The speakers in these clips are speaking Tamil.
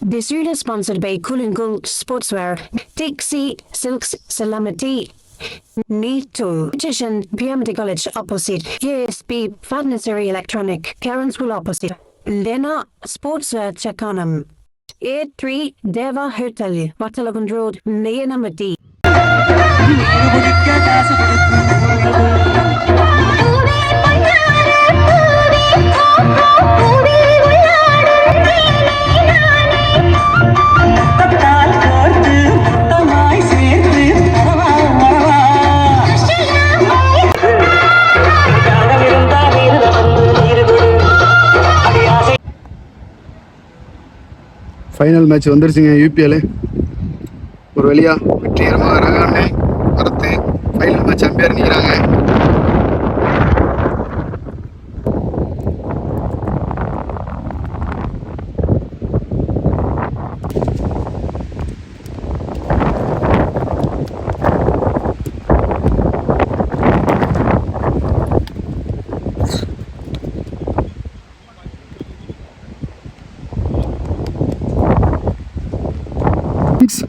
This video is sponsored by Cool and Cool Sportswear, Dixie Silks Salamati, Neto, Magician, PMD College opposite, KSB, Fatnessary Electronic, Karen's School opposite, Lena Sportswear Chakanam, A3 Deva Hotel, Watalagan Road, Nayanamati. Final match வந்துருச்சுங்க. யூபிஎல் ஒரு வழியா வெற்றிகரமாக ரகானே வரத்து ஃபைனல் மேட்ச் அம்பையர் நிற்கிறாங்க.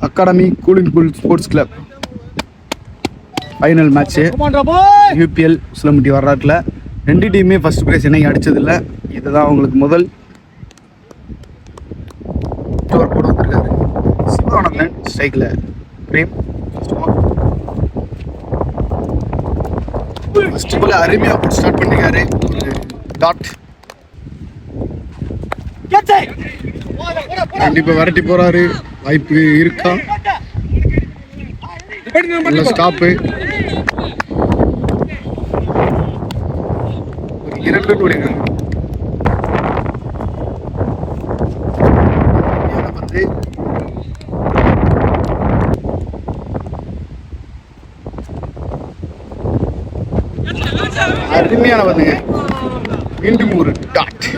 Academy cooling pool sports club final match UPL சுலமுட்டி வரலாற்றில் ரெண்டு டீமே ஃபர்ஸ்ட் ப்ரைஸ் என்னைக்கு அடித்ததில்லை. இதுதான் அவங்களுக்கு முதல் போட வந்துருக்காரு. சிவானந்தன் ஸ்ட்ரைக்கில் பிரேம் ஃபர்ஸ்ட் பால் அருமையாக போட்டு ஸ்டார்ட் பண்ணிருக்காரு. டாட் கண்டிப்பாக விரட்டி போகிறாரு. வாய்ப்பு இருக்கா? நல்ல ஸ்டாப்பு. ஒரு 2 ரன் ஓடினாங்க. வந்து அருமையான வந்துங்க. மீண்டும் ஒரு டாட்.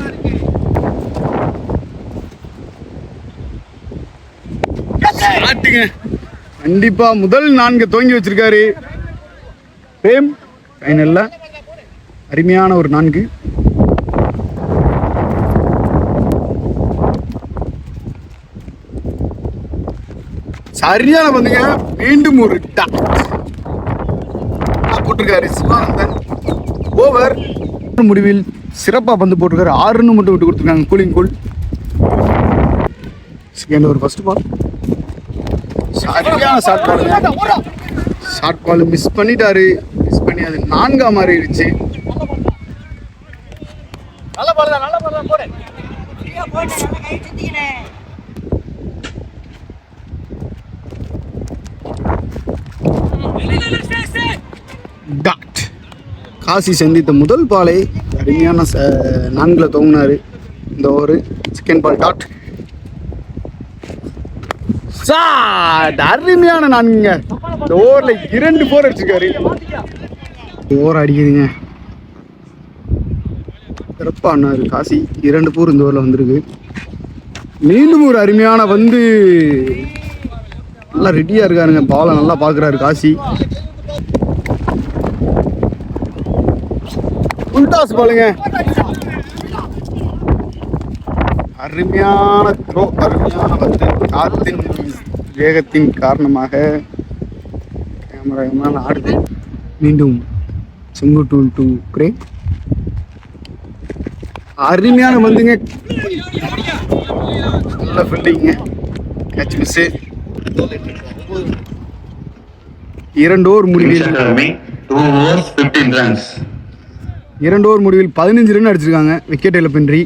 கண்டிப்பா முதல் 4 துவங்கி வச்சிருக்காரு பிரேம். ஃபைனல்ல அருமையான ஒரு 4. சரியான வந்துங்க. மீண்டும் ஒரு டாட் போட்டிருக்காரு சிவானந்தன். ஓவர் முடிவில் சிறப்பா பந்து போட்டிருக்காரு. 6 ரன் மட்டும் விட்டு கொடுத்துருக்காங்க cooling cool. Second over first ball சரியான short ball. Short ball miss பண்ணிட்டாரு. மிஸ் பண்ணி அது 4ஆ மாறிடுச்சு. டாட். காசி சந்தித்த முதல் பாலை அருமையான 4ல் துவங்கினாரு. இந்த ஓவர் செகண்ட் பால் டாட். அருமையான 4ங்க. இந்த ஓவர்ல 2 4 அடிச்சிருக்காரு. ஓவர் அடிக்குதுங்க. சிறப்பா ஆனாரு காசி. 2 4 இந்த ஓவர்ல வந்திருக்கு. மீண்டும் ஒரு அருமையான வந்து நல்லா ரெடியா இருக்காருங்க. பாலை நல்லா பாக்குறாரு காசி. உல்டாஸ் பாலுங்க. அருமையான த்ரோ. அருமையான வந்து காத்தின் வேகத்தின் காரணமாக கேமரா ஆடுது. மீண்டும் செங்குட்டூன் டு பிரேம். அருமையான வந்துங்க. நல்ல ஃபீல்டிங்க. Catch miss. 2 ஓவர் முடிவில் 2 ஓவர் முடிவில் 15 ரன் அடிச்சிருக்காங்க. விக்கெட் இழப்பின்றி.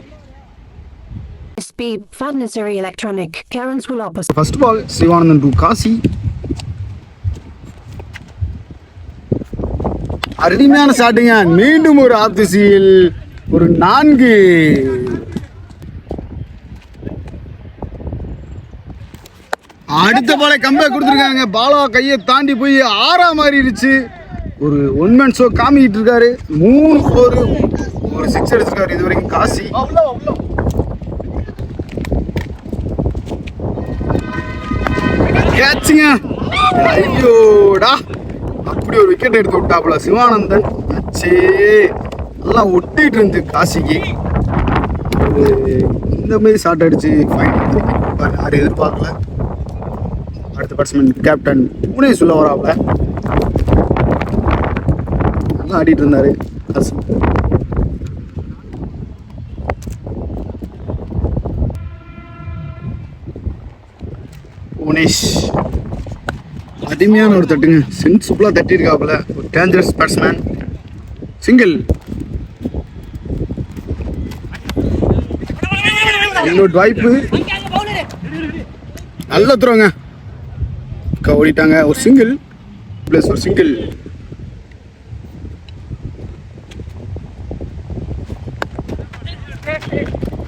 Fatnessary Electronic, Karen's School opposite. First ball, Sivanandan to Kasi. அருமையான ஷாட்டுங்க. மீண்டும் ஒரு ஆஃப் தி சீல். ஒரு 4. அடுத்த பாலை கம்பேக் கொடுத்துருக்காங்க. பாலா கையை தாண்டி போய் 6ஆ மாறிடுச்சு. ஒரு 1 மேன் ஷோ காமிக்கிட்டு இருக்காரு. 3 4 ஒரு 6 அடிச்சிருக்காரு இது வரைக்கும் காசி. கேட்சுங்க. ஐயோடா, அப்படி ஒரு விக்கெட் எடுத்து விட்டாப்புல சிவானந்தன். நல்லா ஒட்டிட்டு இருந்து காசிக்கு. இந்த மாதிரி ஷாட் அடிச்சு ஃபைனல் யாரும் எதிர்பார்க்கல. அடுத்த பேட்ஸ்மேன் கேப்டன் புவனேஷ் உள்ள வராப்ல. நல்லா ஆடிட்டு இருந்தாரு. புவனேஷ் அருமையான ஒரு தட்டுங்க, சென்சிபிளா தட்டியிருக்காப்புல. ஒரு டேஞ்சரஸ் பேட்ஸ்மேன். சிங்கிள். இன்னொரு வாய்ப்பு. நல்ல த்ரோங்க, ஓடிட்டாங்க. ஒரு சிங்கிள் பிளஸ் ஒரு சிங்கிள்.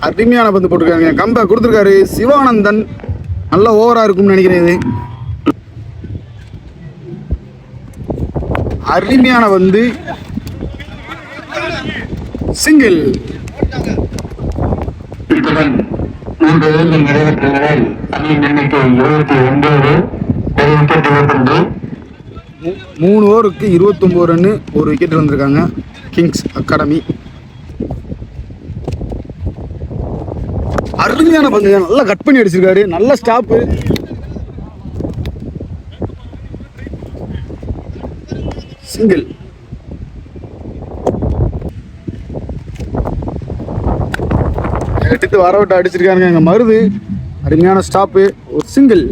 அருமையான பந்து போட்டிருக்காங்க. கம்பை கொடுத்துருக்காரு சிவானந்தன். நல்ல ஓவரா இருக்கும்னு நினைக்கிறேன். இது அருமையான பந்து, சிங்கிள். மூணு ஓவருக்கு 29 ரன்னு, ஒரு விக்கெட் வந்திருக்காங்க கிங்ஸ் அகாடமி. அருமையான பந்து, நல்லா கட் பண்ணி அடிச்சிருக்காரு. நல்ல ஸ்டாப்பு. சிங்கிள். எடுத்து வர விட்டு அடிச்சிருக்காங்க எங்க மருது. அருமையான ஸ்டாப்பு. ஒரு சிங்கிள்.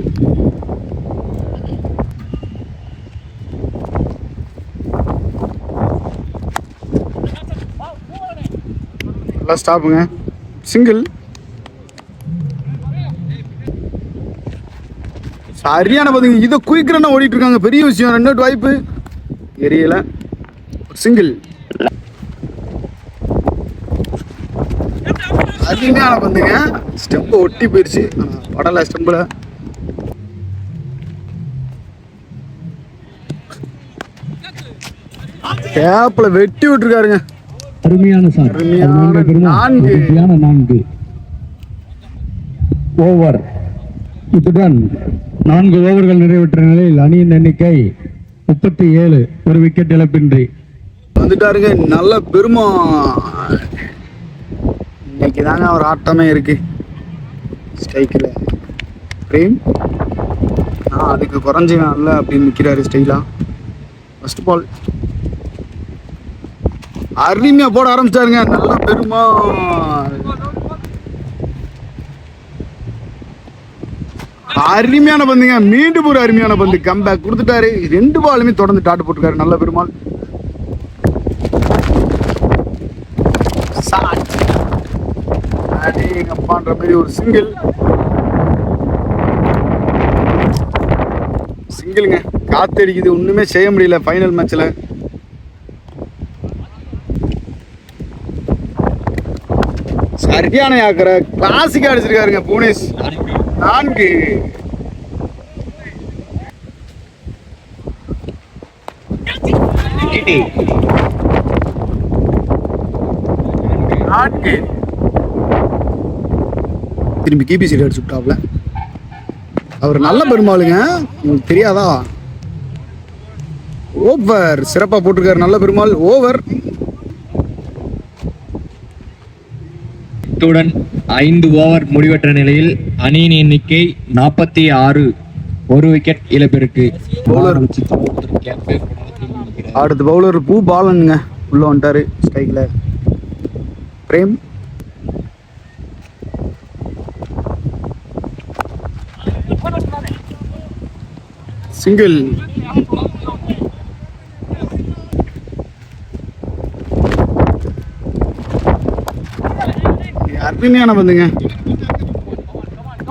நல்லா ஸ்டாப்புங்க. சிங்கிள். சரியான பந்துங்க. இதை குயிக் ரன்னா ஓடிட்டு இருக்காங்க. பெரிய விஷயம். 2 வாய்ப்பு எரியல. சிங்கிள். அருமையான பந்துங்க. ஸ்டெம்பை ஒட்டி போயிடுச்சு, படல ஸ்டெம்பில். கேப்ல வெட்டி விட்டுருக்காருங்க. அருமையான சார். நான்கு ஓவர். இத்துடன் 4 ஓவர்கள் நிறைவேற்ற நிலையில் அணியின் எண்ணிக்கை 37. ஒரு விக்கெட் இழப்பின்றி வந்துட்டாருங்க. நல்ல பெருமா. இன்னைக்கு தாங்க அவர் ஆட்டமே இருக்கு. ஸ்ட்ரைக்கில் பிரேம் அதுக்கு குறைஞ்சவன் அல்ல அப்படின்னு நிற்கிறாரு ஸ்டைலா. ஃபர்ஸ்ட் பால் அருமையா போட ஆரம்பிச்சாருங்க. நல்ல பெருமா. அருமையான பந்துங்க. மீண்டும் ஒரு அருமையான பந்து. கம்பேக் கொடுத்துட்டாரு. 2 பாலுமே தொடர்ந்து டாட் போட்டுருக்காரு நல்ல பெருமாள். அப்பான்ற மாதிரி ஒரு சிங்கிள். சிங்கிளுங்க. காத்து அடிக்குது, ஒண்ணுமே செய்ய முடியல ஃபைனல் மேட்ச்ல. சரியான ஆக்கிற கிளாசிக்கா அடிச்சிருக்காருங்க புவனேஷ். 4. திரும்பி கிபி சைடு அடிச்சு விட்டாப்ல. அவர் நல்ல பெருமாளுங்க, உங்களுக்கு தெரியாதா? ஓவர் சிறப்பா போட்டிருக்காரு நல்ல பெருமாள். ஓவர். இத்துடன் 5 ஓவர் முடிவற்ற நிலையில் அணியின் எண்ணிக்கை 46. ஒரு விக்கெட் இழப்பிற்கு. பவுலர் அடுத்த பவுலர் பூ பாலனுங்க உள்ள வந்துட்டாரு ஸ்ட்ரைக்ல. Frame single. அருமையான பந்துங்க.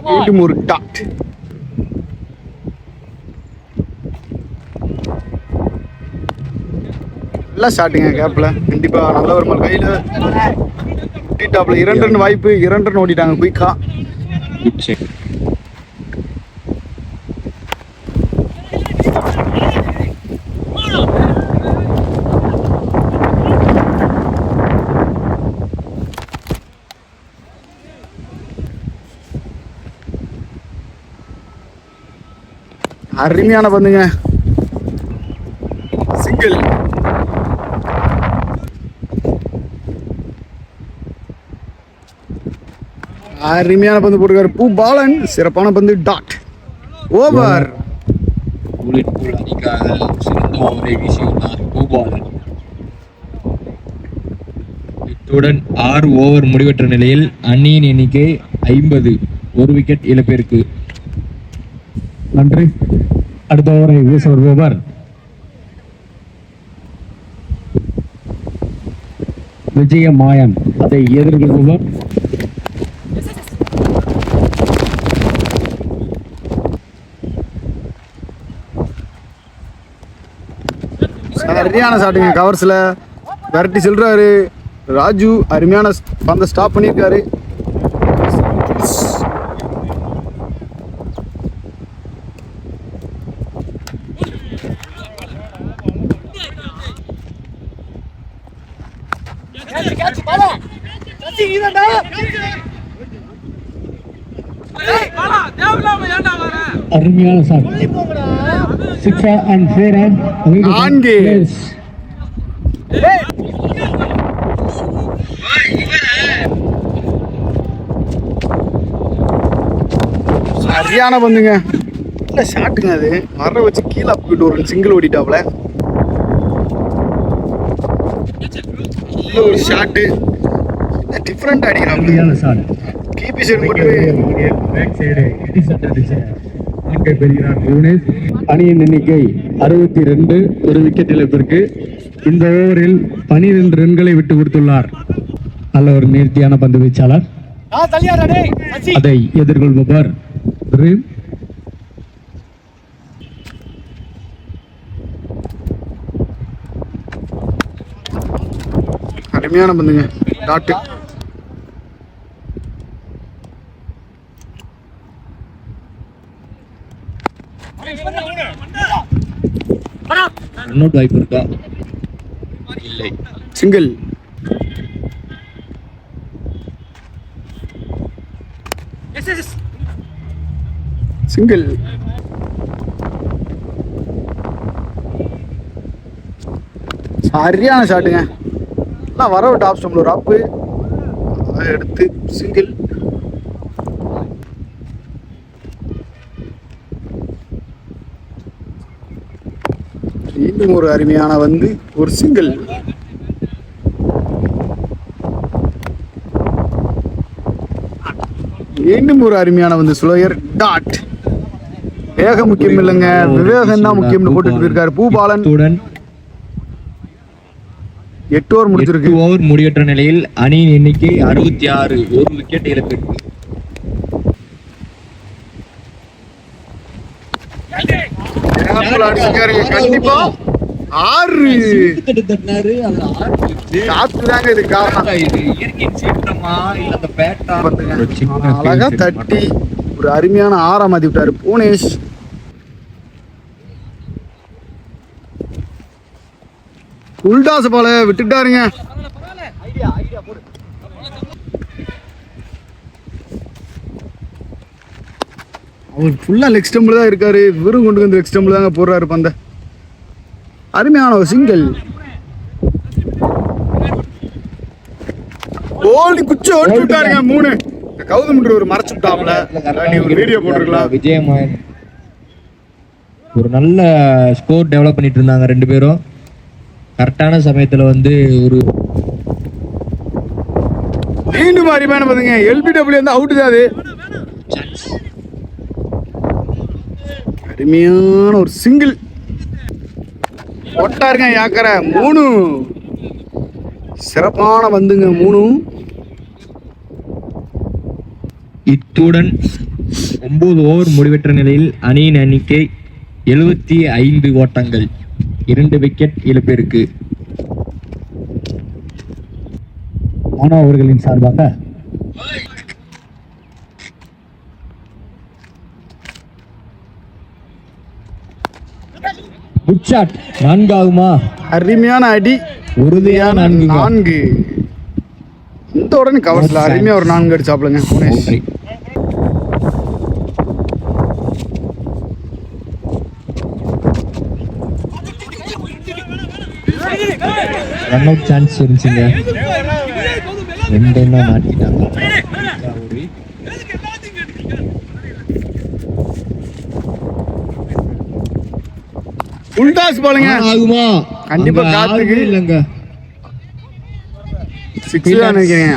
மீண்டும் ஒரு டாட். நல்லா ஷாட்டுங்க கேப்ல. கண்டிப்பா நல்ல ஒரு மாதிரி கையில டாப்ல 2 ரன் வாய்ப்பு. 2 ரன் ஓடிட்டாங்க குயிக்கா. அருமையான பந்துங்க. சிங்கிள். அருமையான பந்து போட்டுருக்காரு பூபாலன். சிறப்பான பந்து. டாட். ஓவர். கூலின்பூல் அணிக்காக சிறந்த ஓவரை வீசியுள்ளார் பூபாலன். இத்துடன் 6 ஓவர் முடிவற்ற நிலையில் அணியின் எண்ணிக்கை 50. 1 விக்கெட் இழப்பிற்கு. நன்றி. அடுத்த ஓவரை வீச வருபவர் விஜயமாயன். அதை எதிர்கொள்பவர் சரியான ஷாட்டுங்க. கவர்ஸ்ல விரட்டி செல்றாரு ராஜு. அருமையான பந்தை ஸ்டாப் பண்ணியிருக்காரு. அருமையான ஷாட். 6 and 4 நான்கு. சரியான பந்துங்க. இல்ல ஷாட்டுங்க. அது வர வச்சு கீழே போயிட்டு ஒரு சிங்கிள் ஓடிட்டாப்ல. ஒரு ஷாட்டு டிஃப்ரெண்ட் அடிக்கிறாங்க. அருமையான ஷாட். கிபி சைடு போட்டு பேக் சைடு எடி செட் அடிச்ச நான்கை பெறுகிறார் யூனிஸ். அணியின் எண்ணிக்கை 62. 1 விக்கெட் இழப்பிற்கு. இந்த ஓவரில் 12 ரன்களை விட்டு கொடுத்துள்ளார். நல்ல ஒரு நேர்த்தியான பந்து வீச்சாளர். அதை எதிர்கொள்பவர் ரீம். அருமையான பந்துங்க. டாட்டு. ரன் அவுட் வாய்ப்பு இருக்கா? இல்லை. சிங்கிள். சிங்கிள். சரியான ஷாட்டுங்க. நான் வர டாப் ஸ்டம்ப்ல ஒரு ஆப்பு எடுத்து சிங்கிள். இன்னும் ஒரு அருமையான வந்து ஒரு சிங்கிள். இன்னும் ஒரு அருமையான வந்து ஸ்லோயர். டாட். வேகம் முக்கியம் இல்லைங்க, விவேகம் தான் முக்கியம்னு போட்டுட்டு போயிருக்காரு பூபாலன். 8 ஓவர் முடிச்சிருக்கு. 8 ஓவர் முடிவற்ற நிலையில் அணியின் எண்ணிக்கை 66. 1 விக்கெட் இழப்பிற்கு. கண்டிப்பா 6. காத்துதாங்க இது காரணம். அழகா தட்டி ஒரு அருமையான 6 மாத்தி விட்டாரு புவனேஷ். உல்டாஸ் பால விட்டுட்டாருங்க. அவர் ஃபுல்லா லெக் ஸ்டம்பில் தான் இருக்காரு. வெறும் கொண்டு வந்து லெக் ஸ்டம்பில் தாங்க போடுறாரு பந்த. அருமையான ஒரு சிங்கிள். கோலி குச்சி ஓட்டி விட்டாருங்க. 3. கௌதம் ஒரு மறைச்சு விட்டாப்ல. ஒரு வீடியோ போட்டுருக்கலாம். விஜயமாயன் ஒரு நல்ல ஸ்கோர் டெவலப் பண்ணிட்டு இருந்தாங்க 2 பேரும். கரெக்டான சமயத்துல வந்து ஒரு மீண்டும் அருமையான பாருங்க. LBW வந்து அவுட் தான். அது அருமையான ஒரு சிங்கிள் போட்டாருங்க. யாக்கற 3. சிறப்பான வந்துங்க 3. இத்துடன் 9 ஓவர் முடிவற்ற நிலையில் அணியின் எண்ணிக்கை 75 ஓட்டங்கள். 2 விக்கெட் இழப்பிற்கு. மாணவர்களின் சார்பாக குட் ஷாட். 4 ஆகுமா? அருமையான அடி. உறுதியான 4. இந்த உடனே கவர்ஸ்ல அருமையா ஒரு 4 அடிச்சாப்லங்க புவனேஷ். ரன் அவுட் சான்ஸ் இருந்துச்சுங்க. 2 மாட்டிட்டாங்க. ஃபுல் டாஸ் பாலுங்க. ஆகுமா? கண்டிப்பா அங்க காத்துக்கு. ஆறுமே இல்லைங்க. 6 தான் நினைக்கிறேன்.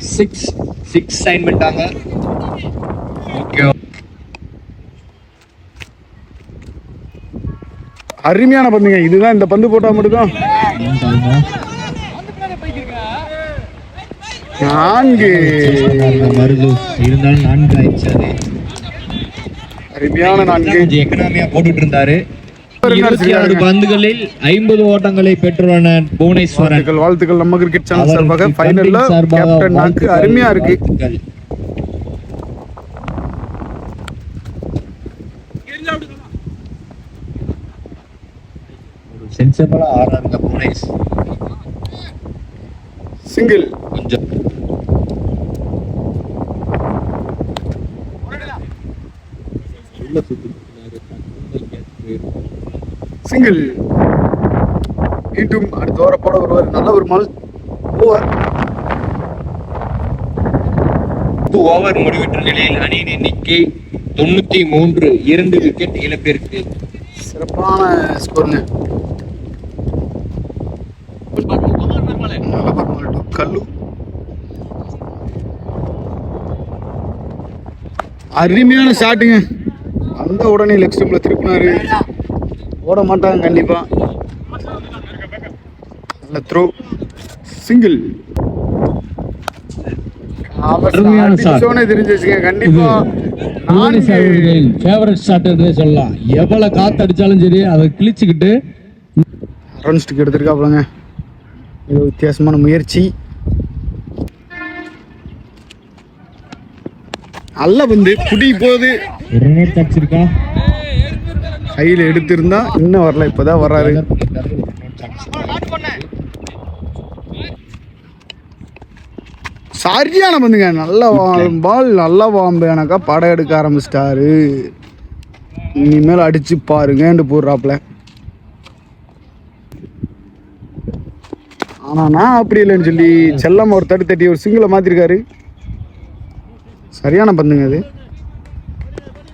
6. 6 சைன் பண்ணிட்டாங்க. ஓகே. அருமையான பந்துங்க. இதுதான் இந்த பந்து போட்டா மட்டும்தான் 4. வருது இருந்தாலும் 4 ஆயிடுச்சு. அது அருமையான 4. கொஞ்சம் எக்கனாமியா போட்டுட்டு இருந்தாரு. 26 பந்துகளில் 50 ஓட்டங்களை பெற்றுள்ளன புவனேஸ்வரன். வாழ்த்துக்கள் நம்ம கிரிக்கெட் சேனல் சார்பாக. ஃபைனல்ல கேப்டன் நாக்கு அருமையா இருக்கு. சென்சிபிளா ஆடுறாங்க புவனேஷ். சிங்கிள். கொஞ்சம் சிங்கிள். மீண்டும் அடுத்த ஓவர் போட வருவார். நல்ல ஒரு மல் ஓவர். ஓவர் முடிவெற்ற நிலையில் அணியின் எண்ணிக்கை 93. 2 விக்கெட் இழப்பிற்கு. சிறப்பான ஸ்கோருங்க. கல்லு அருமையான ஷாட்டுங்க. அந்த உடனே லெக் ஸ்டம்ப்ல திருப்பினாரு. ஓட மாட்டாங்க கண்டிப்பா. நல்ல த்ரோ. சிங்கிள். தெரிஞ்சிச்சுங்க கண்டிப்பா. ஃபேவரட் ஷாட் என்றே சொல்லலாம். எவ்வளவு காத்து அடிச்சாலும் சரி அதை கிழிச்சுக்கிட்டு ரன் ஸ்டிக் எடுத்திருக்காப்லங்க. இது வித்தியாசமான முயற்சி. நல்ல பந்து புடி போகுது. கையில எடுத்திருந்தா இன்னும் வரல. இப்பதான் வர்றாரு. சரியான பந்துங்க. நல்ல பால். நல்ல பாம்பு எனக்கா படம் எடுக்க ஆரம்பிச்சிட்டாரு. இனிமேல் அடிச்சு பாருங்க போடுறாப்ல. ஆனா நான் அப்படி இல்லைன்னு சொல்லி செல்லம் ஒரு தட்டி ஒரு சிங்கிளை மாத்திருக்காரு. சரியான பந்துங்க அது.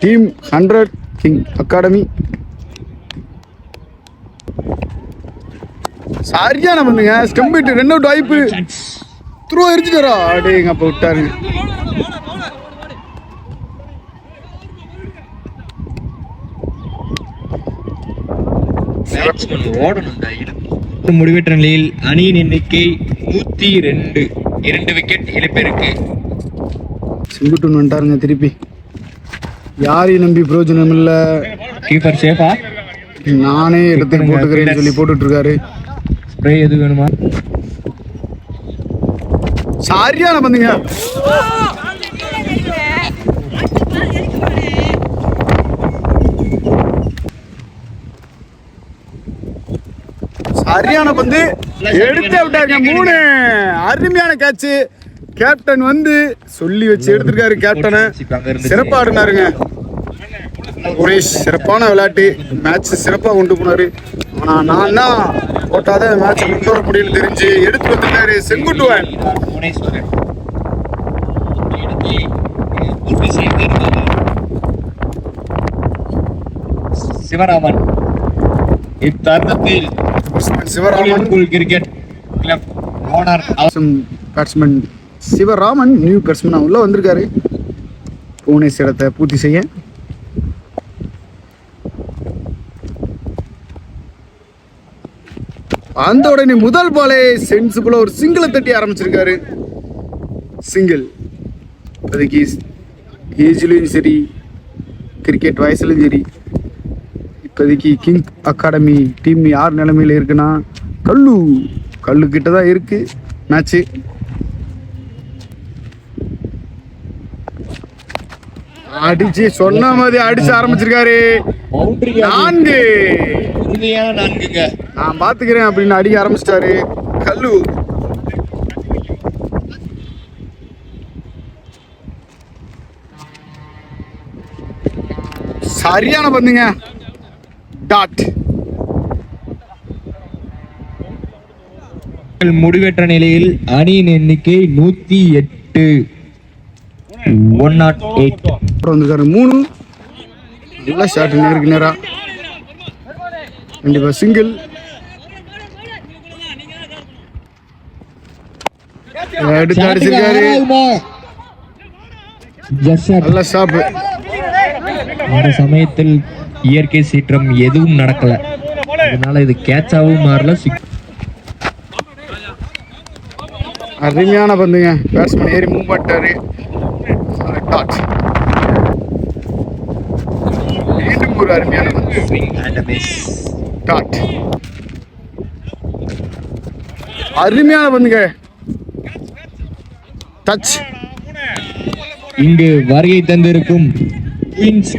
Team 100 king academy. சரியான பந்துங்க. Stump hit. 2 அவுட் வாய்ப்பு. த்ரோ எரிஞ்சிட்டாரா? அடேங்க அப்ப விட்டாரு. முடிவெற்ற நிலையில் அணியின் எண்ணிக்கை 102. 2 விக்கெட் இழப்பிற்கு. செங்குட்டுன்னு வந்துட்டாருங்க திருப்பி. யாரையும் நம்பி பிரயோஜனம் இல்ல. கீப்பர் சேஃபா? நானே இடத்துக்கு போட்டுக்கிறேன்னு சொல்லி போட்டுட்டு இருக்காரு. ஸ்ப்ரே எது வேணுமா? சரியான பந்துங்க. சரியான பந்து எடுத்து விட்டாருங்க. 3. அருமையான கேட்ச். கேப்டன் வந்து சொல்லி வச்சு எடுத்திருக்காரு. கேப்டனை சிறப்பா ஆடினாருங்க. குரேஷ் சிறப்பான விளையாட்டு. மேட்ச் சிறப்பா கொண்டு போனாரு. ஆனா நான் தான் போட்டாதான் மேட்ச் கொண்டு வர முடியும் தெரிஞ்சு எடுத்து வந்துட்டாரு செங்குட்டுவன். சிவராமன் இத்தருணத்தில் Sivaraman cricket club owner batsman Sivaraman new batsman உள்ள வந்திருக்காரு புவனேஷ் இடத்தை பூர்த்தி செய்ய. அந்த உடனே முதல் பாலே சென்சிபிளா ஒரு சிங்கிளை தட்டி ஆரம்பிச்சிருக்காரு. சிங்கிள். இப்போதைக்கு ஏஜ்லையும் சரி கிரிக்கெட் வயசுலையும் சரி இப்போதைக்கு கிங் அகாடமி டீம் யார் நிலைமையில் இருக்குன்னா கல்லு கிட்ட தான் இருக்கு மேட்ச்சு. அடிச்சு சொன்ன மாதிரி அடிச்சு ஆரம்பிச்சிருக்காரு. 4. நான் பாத்துக்கிறேன் அப்படின்னு அடிக்க ஆரம்பிச்சிட்டாரு கல்லு. சரியான பந்துங்க. டாட். முடிவெற்ற நிலையில் அணியின் எண்ணிக்கை 108. 108 வந்திருக்காரு. 3 நல்ல ஷாட் நேருக்கு நேரா. கண்டிப்பா சிங்கிள். எடுத்து அடிச்சிருக்காரு. நல்ல ஸ்டாப். இந்த சமயத்தில் இயற்கை சீற்றம் எதுவும் நடக்கல, அதனால இது கேட்சாவும் மாறல. அருமையான பந்துங்க. பேட்ஸ்மேன் ஏறி மூவ் பண்ணிட்டாரு. டாட். மீண்டும் ஒரு அருமையான பந்து. டாட். அருமையான பந்துங்க. டச். இங்கு வருகை தந்திருக்கும் குயின்ஸ்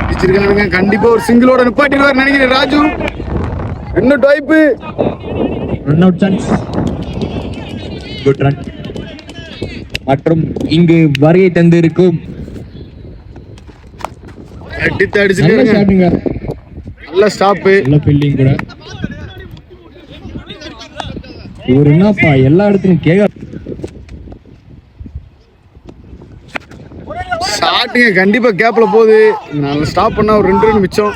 அடிச்சிருக்கானுங்க. கண்டிப்பா ஒரு சிங்கிளோட நிப்பாட்டிடுவார் நினைக்கிறேன் ராஜு. இன்னும் type. Run out chance. Good run. மற்றும் இங்கு வருகை தந்திருக்கும் அடித்து நல்ல அடிச்சிருக்காங்க. ஷாட்டுங்க, நல்ல ஸ்டாப். நல்ல ஃபீல்டிங் கூட. இவர் என்னப்பா எல்லா இடத்துலயும் கேட்க ஷாட்டுங்க. கண்டிப்பா கேப்ல போகுது. நல்ல ஸ்டாப் பண்ணா ஒரு 2 ரன் மிச்சம்.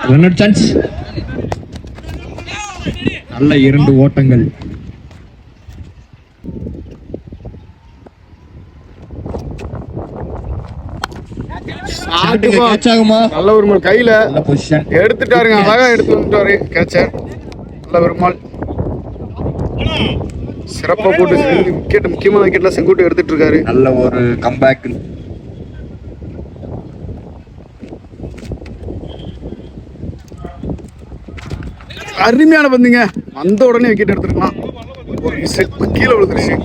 Run out chance. நல்ல 2 ஓட்டங்கள். ஷாட்டுமா கேட்ச் ஆகுமா? நல்ல ஒரு முறை கையில நல்ல பொசிஷன் எடுத்துட்டாருங்க. அழகா எடுத்து வந்துட்டாரு கேட்சர். நல்ல பெருமாள் சிறப்பா போட்டு விக்கெட், முக்கியமான விக்கெட்ல செங்குட்டு எடுத்துட்டு இருக்காரு. நல்ல ஒரு கம்பேக். அருமையான பந்துங்க. வந்த உடனே விக்கெட் எடுத்துருக்கலாம். ஒரு செட் கீழே விழுந்துருச்சு.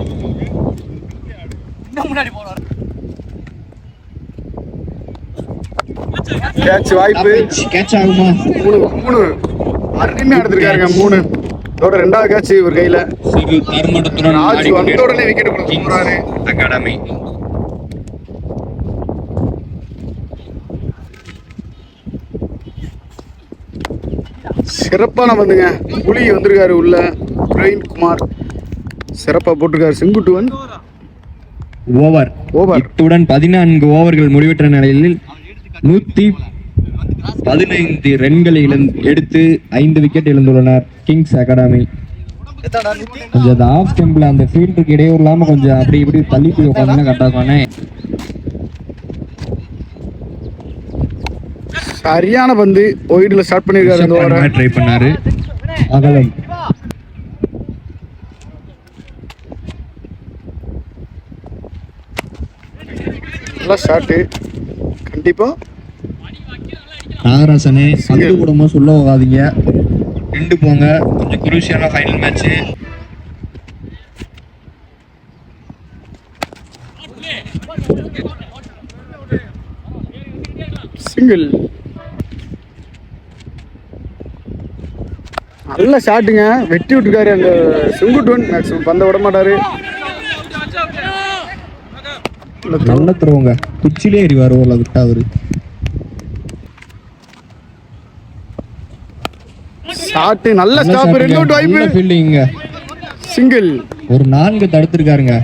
கேட்ச் வாய்ப்பு. கேட்ச் ஆகுமா? 3 அருமையா எடுத்திருக்காருங்க. 3 இதோட 2வது கேட்ச் இவர் கையில. சிறு தர்மடத்துடன் ராஜ் வந்த உடனே விக்கெட் கொடுத்து போறாரு. அகாடமி. சிறப்பான பந்துங்க. புலி வந்திருக்காரு உள்ள. பிரவீன் குமார் சிறப்பா போட்டிருக்காரு. செங்குட்டுவன் ஓவர். இத்துடன் 14 ஓவர்கள் முடிவற்ற நிலையில் 115 ரன்களை எடுத்து 5 விக்கெட் இழந்துள்ளனர் கிங்ஸ் அகாடமி. கொஞ்சம் அந்த ஆஃப் ஸ்டெம்பில் அந்த ஃபீல்டுக்கு இடையூறு இல்லாம கொஞ்சம் அப்படி இப்படி தள்ளி போய் உட்காந்து கட்டாக்கானே. சரியான பந்து. ஒயிட்ல ஸ்டார்ட் பண்ணிருக்காரு. இந்த ஓவரை ட்ரை பண்ணாரு. அகலம். நல்ல ஷாட். கண்டிப்பா நாகராசனே பந்து கூடமா சொல்ல போகாதீங்க. 2 போங்க. கொஞ்சம் குரூசியலான ஃபைனல் மேட்ச். சிங்கிள். நல்ல ஷாட்டுங்க. வெட்டி விட்டுருக்காரு அந்த செங்குட்டுவன். மேக்ஸிமம் பந்த விட மாட்டாரு. நல்ல த்ரோங்க. குச்சிலே எறிவாரு ஓல விட்டா அவரு. ஷாட். நல்ல ஸ்டாப். 2 அவுட் வாய்ப்பு. ஃபீல்டிங். சிங்கிள். ஒரு 4 தடுத்திருக்காருங்க.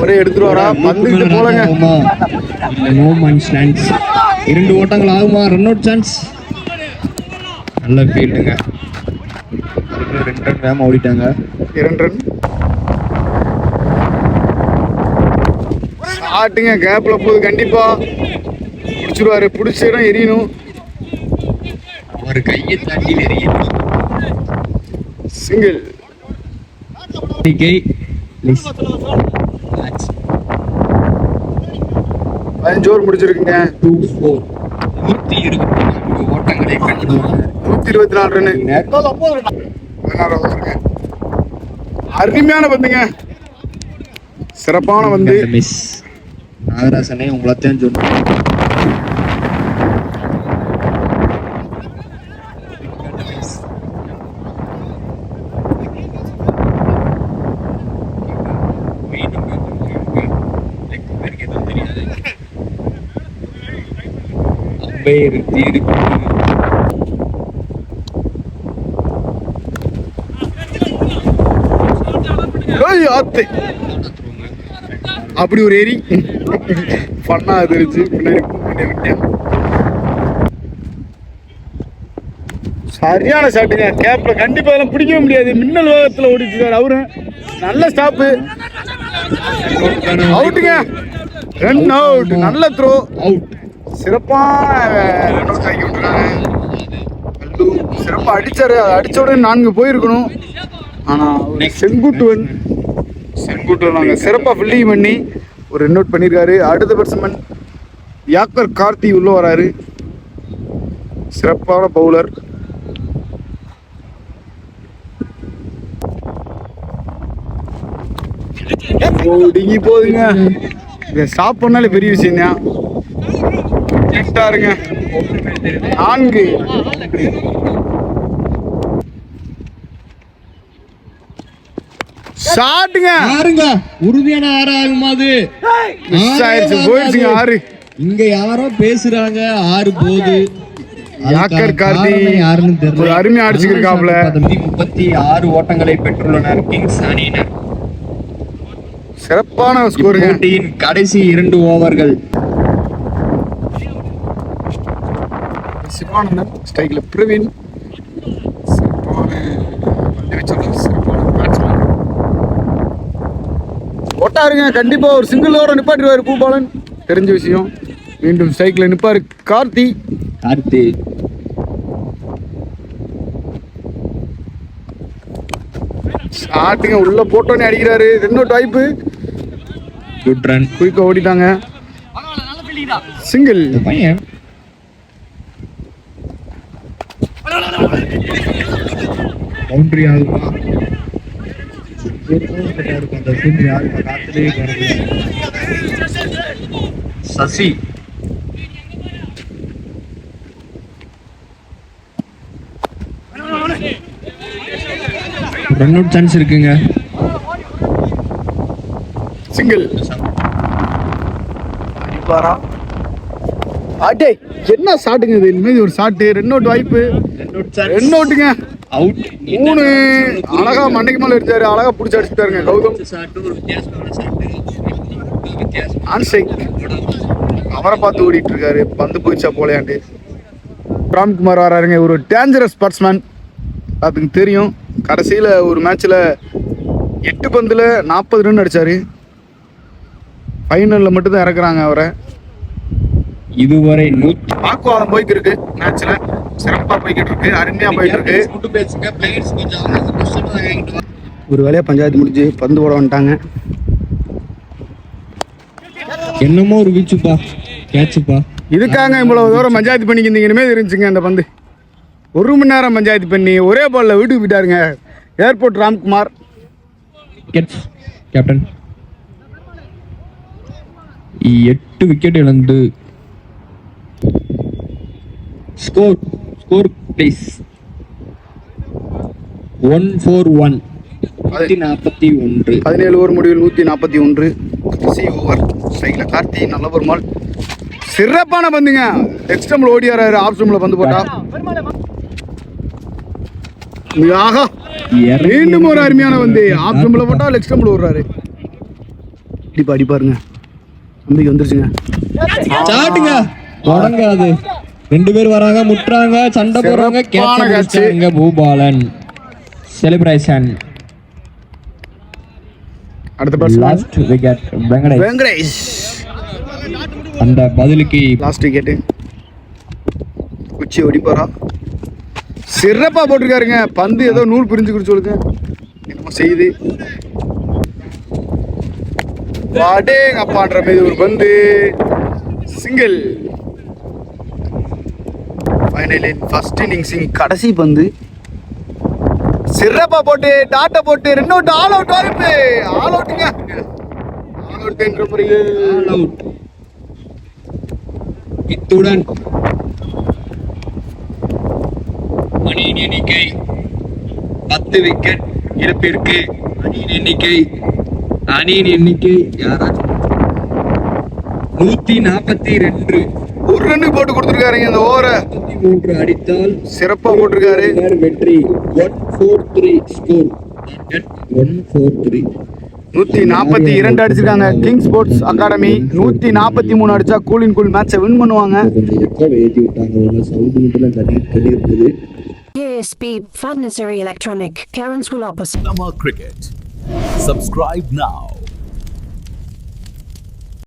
ஒரே எடுத்துருவாரா? பந்துட்டு போலங்க. நோ மன் ஸ்டாண்ட்ஸ். 2 ஓட்டங்கள் ஆகுமா? Run out chance. நல்ல ஃபீல்டுங்க. 2 ரன் வேகமா ஓடிட்டாங்க. 2 ரன். ஷாட்டுங்க. கேப்ல போகுது. கண்டிப்பா பிடிச்சிருவாரு. பிடிச்ச இடம் எரியணும். ஒரு கையை தாண்டி எறியணும். சிங்கிள். 15 ஓவர் முடிச்சிருக்குங்க. 2-4. 124 ஓட்டங்களை கண்டுள்ளனர். 124 ரன். 16 ஓவருங்க. அருமையான பந்துங்க. சிறப்பான பந்து. மிஸ். நாகராசனே உங்களைத்தான் சொன்னேன். ஆத்து அப்படி ஒரு ஏரி பண்ணா தெரிஞ்சு பின்னாடி விட்டேன். சரியான ஷாட்டுங்க. கேப்ல கண்டிப்பா அதெல்லாம் பிடிக்கவே முடியாது. மின்னல் வேகத்துல ஓடிச்சு அவரு. நல்ல ஸ்டாப்பு. அவுட்டுங்க. Run out. நல்ல த்ரோ. அவுட். சிறப்பான ரன் அவுட் ஆக்கி விட்டுருக்காங்க. சிறப்பா அடிச்சாரு. அடிச்ச உடனே 4 போயிருக்கணும். ஆனா செங்குட்டுவன் நாங்க சிறப்பா ஃபீல்டிங் பண்ணி ஒரு ரன் அவுட் பண்ணியிருக்காரு. அடுத்த பேட்ஸ்மேன் யாக்கர் கார்த்தி உள்ள வராரு. சிறப்பான பவுலர். ஓடிங்கி போகுதுங்க. இதை ஸ்டாப் பண்ணாலே பெரிய விஷயம் தான். இருங்க 4 ஷாட்டுங்க. யாருங்க உறுதியான ஆறாகுமா அது? மிஸ் ஆயிருச்சு. போயிடுச்சுங்க 6. இங்க யாரோ பேசுறாங்க 6 போகுது. யாக்கர் கார்த்தி யாருன்னு ஒரு தெரியல. அருமையா அடிச்சுக்கிருக்காப்ல. 36 ஓட்டங்களை பெற்றுள்ளனர் கிங்ஸ் அணியினர். சிறப்பான ஸ்கோருங்க. போட்டியின் கடைசி 2 ஓவர்கள். சிவானந்தன் ஸ்ட்ரைக்ல பிரவீன். சிறப்பான பந்து வீச்சாளர், சிறப்பான பேட்ஸ்மேன். ஓட்டாருங்க. கண்டிப்பா ஒரு சிங்கிளோட நிப்பாட்டிடுவாரு பூபாலன். தெரிஞ்ச விஷயம். மீண்டும் ஸ்ட்ரைக்ல நிப்பாரு கார்த்தி. ஷாட்டுங்க. உள்ள போட்டோன்னே அடிக்கிறாரு. ரன் அவுட் வாய்ப்பு. Good run. குயிக்கா ஓடிட்டாங்க. சிங்கிள். பையன் பவுண்டரி ஆகுமா? சசி ரன் அவுட் சான்ஸ் இருக்குங்க. சிங்கிள். அடிப்பாரா? அடே என்ன ஷாட்டுங்க இது? இனிமேல் ஒரு ஷாட்டு. ரன் அவுட் வாய்ப்பு. ரன் அவுட்டுங்க. அவுட். 3 அழகா மண்டைக்கு மேல எடுத்தாரு. அழகா புடிச்சு அடிச்சுட்டாருங்க கௌதம். ஆன்சைக் அவரை பார்த்து ஓடிட்டு இருக்காரு. பந்து போயிச்சா போலையாண்டு. ராம்குமார் வராருங்க. ஒரு டேஞ்சரஸ் பேட்ஸ்மேன். அதுக்கு தெரியும். கடைசியில ஒரு மேட்ச்ல 8 பந்துல 40 ரன் அடிச்சாரு. ஃபைனல்ல மட்டும் தான் இறக்குறாங்க அவரை. இதுவரை வாக்குவாதம் போய்க்கு இருக்கு. மேட்ச்ல சிறப்பா போய்கிட்டு இருக்கு. அருமையா போயிட்டு இருக்கு. ஒரு வேலையா பஞ்சாயத்து முடிஞ்சு பந்து போட வந்துட்டாங்க. என்னமோ ஒரு வீச்சுப்பா, கேட்சுப்பா. இதுக்காக இவ்வளவு தூரம் பஞ்சாயத்து பண்ணிக்கிங்க இனிமே இருந்துச்சுங்க. அந்த பந்து 1 மணி நேரம் பஞ்சாயத்து பண்ணி ஒரே பால்ல வீட்டுக்கு போயிட்டாருங்க. ஏர்போர்ட் ராம்குமார். கேப்டன் 8 விக்கெட் இழந்து. Score please. 141. 141. 17 ஓவர் முடிவில் 141. கடைசி ஓவர். ஸ்ட்ரைக்ல கார்த்தி. நல்ல ஒரு மால். சிறப்பான பந்துங்க. லெக் ஸ்டம்ப்ல ஓடியாராரு. ஆஃப் ஸ்டம்ப்ல பந்து போட்டா. ஆஹா, மீண்டும் ஒரு அருமையான பந்து. ஆஃப் ஸ்டம்ப்ல போட்டா லெக் ஸ்டம்ப்ல ஓடுறாரு. அடிப்பாருங்க. நம்பிக்கை வந்துருச்சுங்க. சாட்டுங்க. தொடங்காது. 2 பேர் வராங்க, முட்டுறாங்க, சண்டை போடுறாங்க. கேட்ச் பூபாலன். செலிப்ரேஷன். அடுத்த லாஸ்ட் விக்கெட் வெங்கடேஷ். அந்த பதிலுக்கு லாஸ்ட் விக்கெட். குச்சி ஓடிப்பாரா? சிறப்பா போட்டிருக்காருங்க. பந்து ஏதோ நூல் பிரிஞ்சு குடிச்சோளுங்க. என்னமோ செய்யுது. வாடேங்க அப்பான்ற மீது ஒரு பந்து. சிங்கிள். ஃபைனலின் ஃபர்ஸ்ட் இன்னிங்ஸின் கடைசி பந்து. சிறப்பா போட்டு டாட்டா போட்டு ரன் அவுட். ஆல் அவுட் வாய்ப்பு. ஆல் அவுட்டுங்க. ஆல் அவுட் என்ற முறையில் ஆல் அவுட். இத்துடன் அணியின் எண்ணிக்கை 10 விக்கெட் இழப்பிற்கு. அணியின் எண்ணிக்கை யாராச்சும் 142. ஒரு ரன்னு போட்டு கொடுத்துருக்காருங்க இந்த ஓவரை. 3 அடித்தால் சிறப்பா போட்டிருக்காரு. வெற்றி. 143 ஸ்கோர். 143. 142 அடிச்சிருக்காங்க கிங் ஸ்போர்ட்ஸ் அகாடமி. 143 அடிச்சா கூல் இன் கூல் மேட்சை வின் பண்ணுவாங்க. கொஞ்சம் எக்ஸ்ட்ரா ஏற்றி விட்டாங்க, சவுண்டு மட்டும் கட்டி இருக்குது. ASB Furnitory Electronic, Karen School opposite. Nama Cricket. Subscribe now.